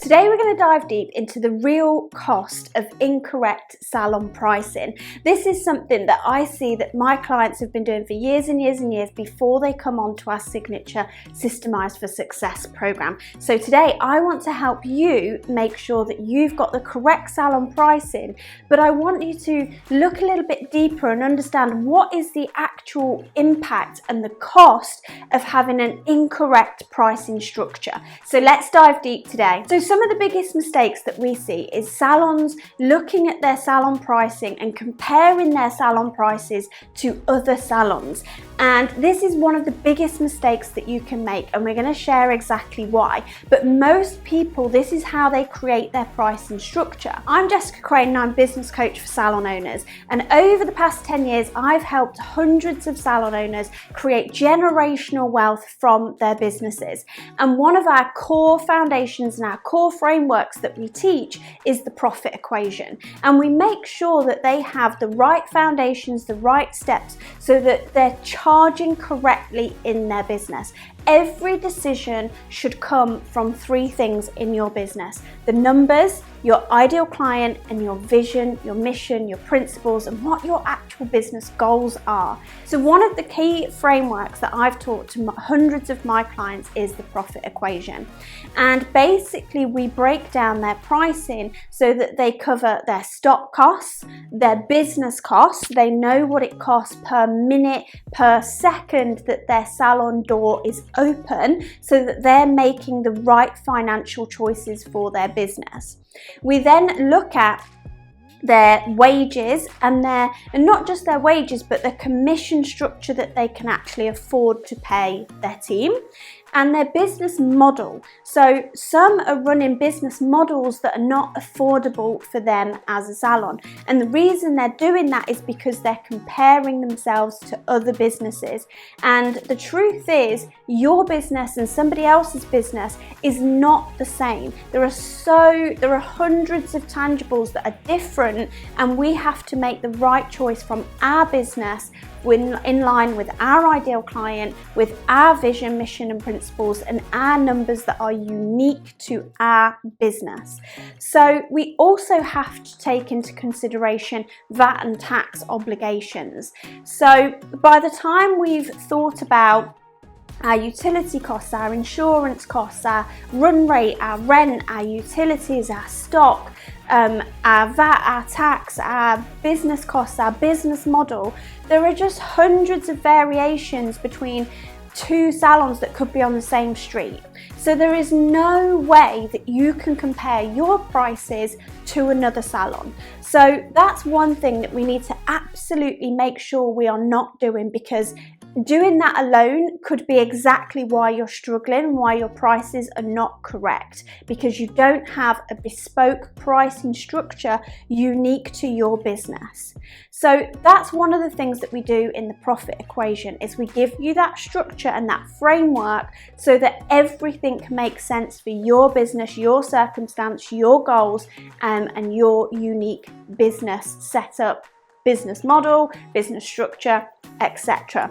Today we're going to dive deep into the real cost of incorrect salon pricing. This is something that I see that my clients have been doing for years and years and years before they come on to our signature Systemized for Success program. So today I want to help you make sure that you've got the correct salon pricing, but I want you to look a little bit deeper and understand what is the actual impact and the cost of having an incorrect pricing structure. So let's dive deep today. So some of the biggest mistakes that we see is salons looking at their salon pricing and comparing their salon prices to other salons. And this is one of the biggest mistakes that you can make, and we're going to share exactly why. But most people, this is how they create their pricing structure. I'm Jessica Crane and I'm business coach for salon owners. And over the past 10 years, I've helped hundreds of salon owners create generational wealth from their businesses. And one of our core foundations and our core frameworks that we teach is the profit equation. And we make sure that they have the right foundations, the right steps, so that they're charging correctly in their business. Every decision should come from three things in your business: the numbers, your ideal client, and your vision, your mission, your principles, and what your actual business goals are. So one of the key frameworks that I've taught to hundreds of my clients is the profit equation. And basically we break down their pricing so that they cover their stock costs, their business costs, they know what it costs per minute, per second that their salon door is open, so that they're making the right financial choices for their business. We then look at their wages and not just their wages, but the commission structure that they can actually afford to pay their team, and their business model. So some are running business models that are not affordable for them as a salon. And the reason they're doing that is because they're comparing themselves to other businesses. And the truth is, your business and somebody else's business is not the same. There are hundreds of tangibles that are different, and we have to make the right choice from our business in line with our ideal client, with our vision, mission and principles, and our numbers that are unique to our business. So we also have to take into consideration VAT and tax obligations. So by the time we've thought about our utility costs, our insurance costs, our run rate, our rent, our utilities, our stock, our VAT, our tax, our business costs, our business model, there are just hundreds of variations between two salons that could be on the same street. So there is no way that you can compare your prices to another salon. So that's one thing that we need to absolutely make sure we are not doing, because doing that alone could be exactly why you're struggling, why your prices are not correct, because you don't have a bespoke pricing structure unique to your business. So that's one of the things that we do in the profit equation, is we give you that structure and that framework so that everything makes sense for your business, your circumstance, your goals, and your unique business setup, business model, business structure, etc.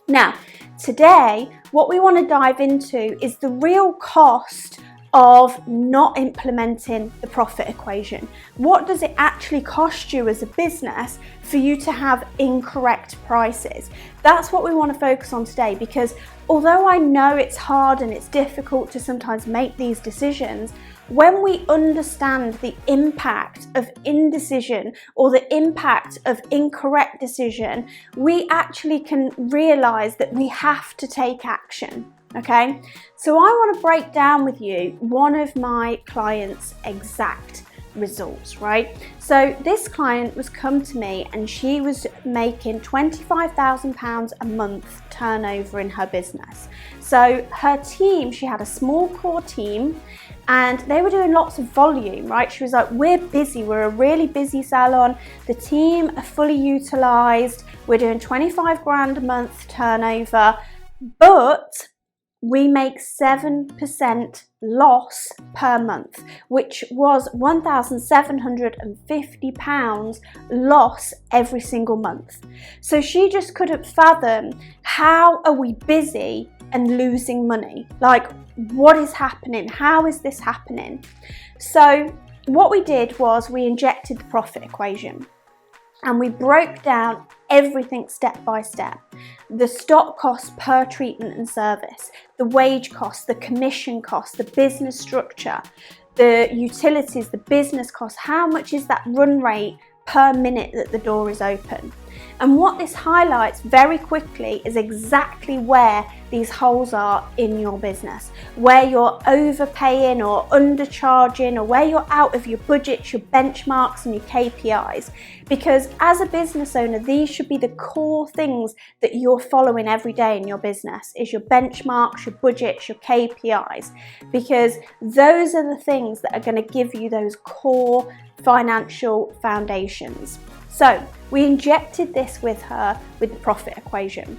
Now, today, what we want to dive into is the real cost of not implementing the profit equation. What does it actually cost you as a business for you to have incorrect prices? That's what we want to focus on today, because although I know it's hard and it's difficult to sometimes make these decisions, when we understand the impact of indecision or the impact of incorrect decision, we actually can realize that we have to take action. Okay, so I want to break down with you one of my clients' exact results, right? So this client was come to me and she was making £25,000 a month turnover in her business. So her team, she had a small core team, and they were doing lots of volume, right? She was like, we're busy, we're a really busy salon, the team are fully utilized, we're doing 25 grand a month turnover, but we make 7% loss per month, which was £1,750 loss every single month. So she just couldn't fathom, how are we busy and losing money. Like, what is happening? How is this happening? So what we did was we injected the profit equation and we broke down everything step by step. The stock cost per treatment and service, the wage cost, the commission cost, the business structure, the utilities, the business cost, how much is that run rate per minute that the door is open. And what this highlights very quickly is exactly where these holes are in your business, where you're overpaying or undercharging, or where you're out of your budgets, your benchmarks and your KPIs. Because as a business owner, these should be the core things that you're following every day in your business, is your benchmarks, your budgets, your KPIs, because those are the things that are going to give you those core financial foundations. So we injected this with her with the profit equation.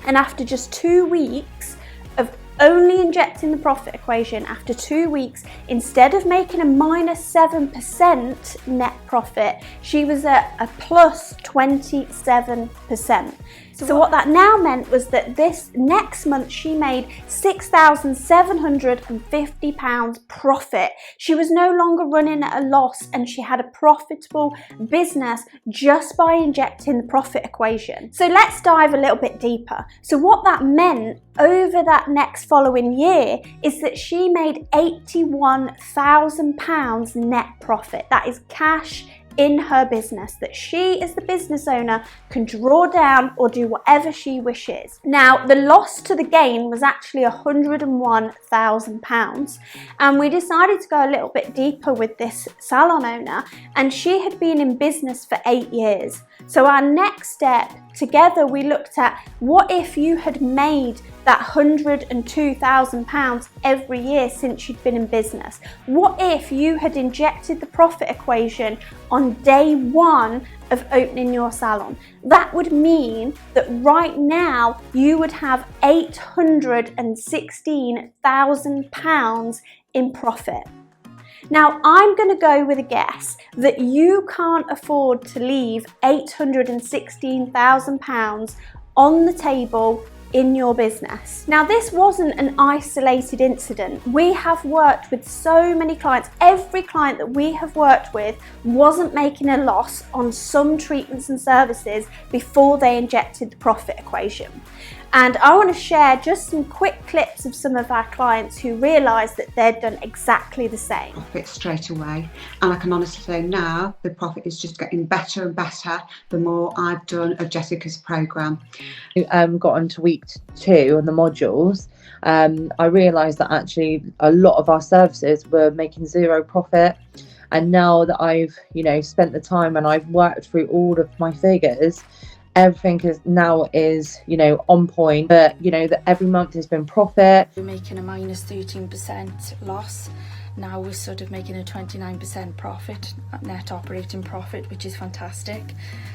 And after just 2 weeks of only injecting the profit equation, after 2 weeks, instead of making a -7% net profit, she was at a plus 27%. So what that now meant was that this next month she made £6,750 profit. She was no longer running at a loss, and she had a profitable business just by injecting the profit equation. So let's dive a little bit deeper. So what that meant over that next following year is that she made £81,000 net profit. That is cash in her business that she, as the business owner, can draw down or do whatever she wishes. Now, the loss to the gain was actually £101,000, and we decided to go a little bit deeper with this salon owner, and she had been in business for 8 years. So our next step together, we looked at, what if you had made that £102,000 every year since you'd been in business? What if you had injected the profit equation on day one of opening your salon? That would mean that right now you would have £816,000 in profit. Now, I'm going to go with a guess that you can't afford to leave £816,000 on the table in your business. Now, this wasn't an isolated incident. We have worked with so many clients. Every client that we have worked with wasn't making a loss on some treatments and services before they injected the profit equation. And I want to share just some quick clips of some of our clients who realised that they'd done exactly the same. Profit straight away, and I can honestly say now the profit is just getting better and better the more I've done of Jessica's programme. Got on to week 2 on the modules. I realised that actually a lot of our services were making 0 profit. And now that I've, spent the time and I've worked through all of my figures, everything is on point, but that every month has been profit. We're making a minus 13% loss. Now we're sort of making a 29% profit, net operating profit, which is fantastic.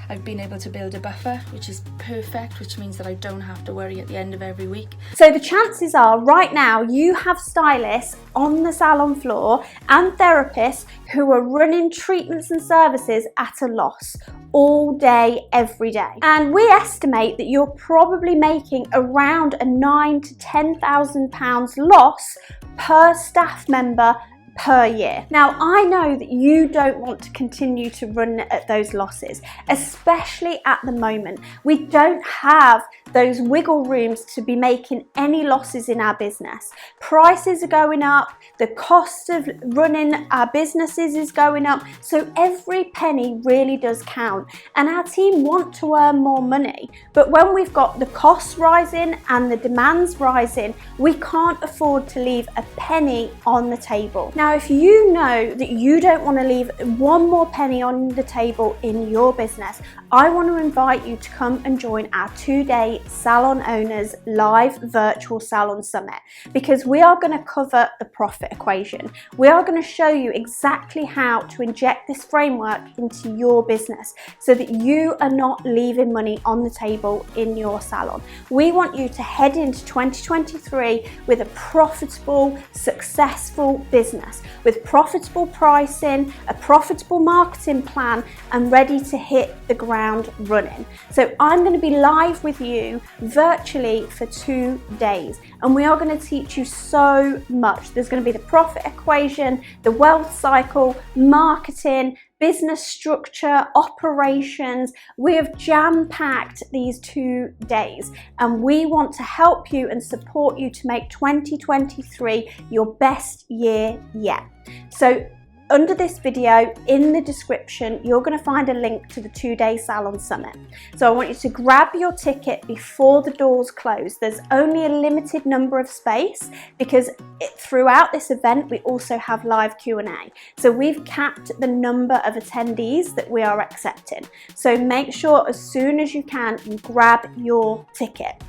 I've been able to build a buffer, which is perfect, which means that I don't have to worry at the end of every week. So the chances are right now you have stylists on the salon floor and therapists who are running treatments and services at a loss all day, every day. And we estimate that you're probably making around a £9,000 to £10,000 loss per staff member per year. Now, I know that you don't want to continue to run at those losses, especially at the moment. We don't have those wiggle rooms to be making any losses in our business. Prices are going up, the cost of running our businesses is going up, so every penny really does count. And our team want to earn more money, but when we've got the costs rising and the demands rising, we can't afford to leave a penny on the table. Now, if you know that you don't want to leave one more penny on the table in your business, I want to invite you to come and join our 2-day Salon Owners Live Virtual Salon Summit, because we are going to cover the profit equation. We are going to show you exactly how to inject this framework into your business so that you are not leaving money on the table in your salon. We want you to head into 2023 with a profitable, successful business, with profitable pricing, a profitable marketing plan, and ready to hit the ground running. So I'm going to be live with you you virtually for 2 days. And we are going to teach you so much. There's going to be the profit equation, the wealth cycle, marketing, business structure, operations. We have jam-packed these 2 days, and we want to help you and support you to make 2023 your best year yet. So under this video, in the description, you're going to find a link to the 2-day Salon Summit. So I want you to grab your ticket before the doors close. There's only a limited number of space because throughout this event, we also have live Q&A. So we've capped the number of attendees that we are accepting. So make sure as soon as you can, you grab your ticket.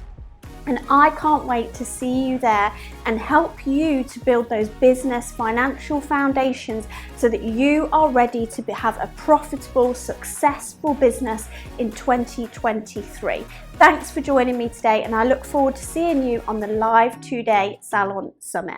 And I can't wait to see you there and help you to build those business financial foundations so that you are ready to have a profitable, successful business in 2023. Thanks for joining me today, and I look forward to seeing you on the live 2-day Salon Summit.